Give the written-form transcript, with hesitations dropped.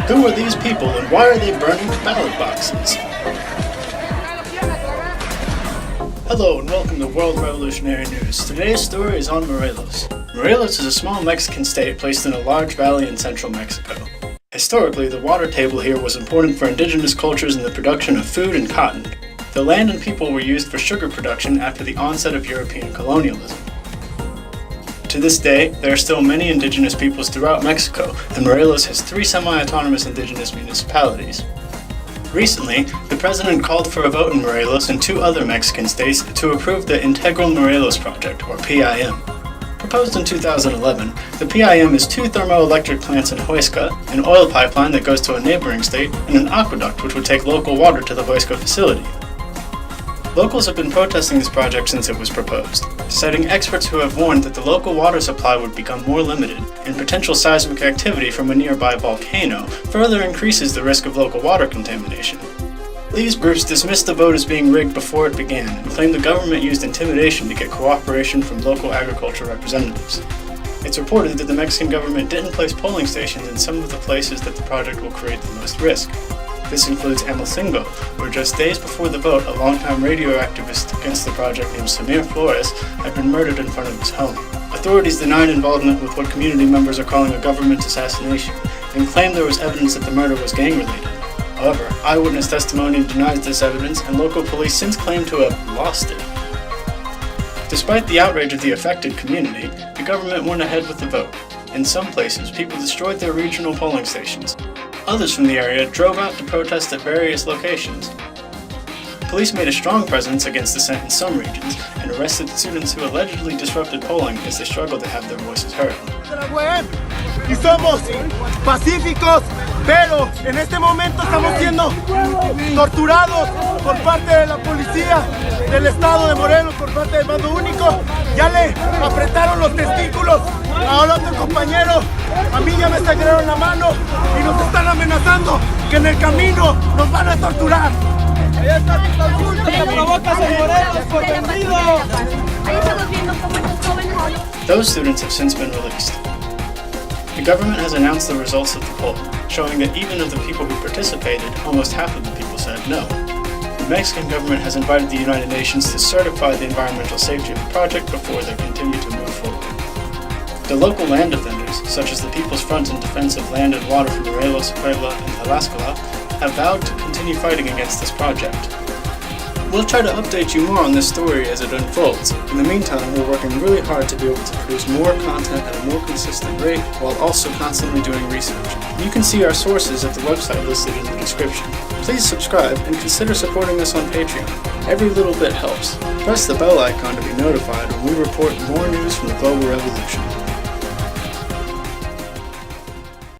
Who are these people and why are they burning ballot boxes? Hello and welcome to World Revolutionary News. Today's story is on Morelos. Morelos is a small Mexican state placed in a large valley in central Mexico. Historically, the water table here was important for indigenous cultures in the production of food and cotton. The land and people were used for sugar production after the onset of European colonialism. To this day, there are still many indigenous peoples throughout Mexico, and Morelos has 3 semi-autonomous indigenous municipalities. Recently, the president called for a vote in Morelos and 2 other Mexican states to approve the Integral Morelos Project, or PIM. Proposed in 2011, the PIM is 2 thermoelectric plants in Huesca, an oil pipeline that goes to a neighboring state, and an aqueduct which would take local water to the Huesca facility. Locals have been protesting this project since it was proposed, citing experts who have warned that the local water supply would become more limited, and potential seismic activity from a nearby volcano further increases the risk of local water contamination. These groups dismissed the vote as being rigged before it began and claimed the government used intimidation to get cooperation from local agriculture representatives. It's reported that the Mexican government didn't place polling stations in some of the places that the project will create the most risk. This includes Amalcingo, where just days before the vote, a longtime radio activist against the project named Samir Flores had been murdered in front of his home. Authorities denied involvement with what community members are calling a government assassination, and claimed there was evidence that the murder was gang-related. However, eyewitness testimony denies this evidence, and local police since claim to have lost it. Despite the outrage of the affected community, the government went ahead with the vote. In some places, people destroyed their regional polling stations. Others from the area drove out to protest at various locations. Police made a strong presence against dissent in some regions and arrested students who allegedly disrupted polling as they struggled to have their voices heard. Y somos pacíficos, pero en este momento estamos siendo torturados por parte de la policía del estado de Morelos, por parte del mando único. Ya le apretaron los testículos a otro compañero, a mí ya me sangraron la mano y nos están amenazando que en el camino nos van a torturar. Ahí está el culto que provocas en Morelos por vendido. Those students have since been released. The government has announced the results of the poll, showing that even of the people who participated, almost half of the people said no. The Mexican government has invited the United Nations to certify the environmental safety of the project before they continue to move forward. The local land defenders, such as the People's Front in Defense of Land and Water from Morelos, Puebla, and Tlaxcala, have vowed to continue fighting against this project. We'll try to update you more on this story as it unfolds. In the meantime, we're working really hard to be able to produce more content at a more consistent rate while also constantly doing research. You can see our sources at the website listed in the description. Please subscribe and consider supporting us on Patreon. Every little bit helps. Press the bell icon to be notified when we report more news from the global revolution.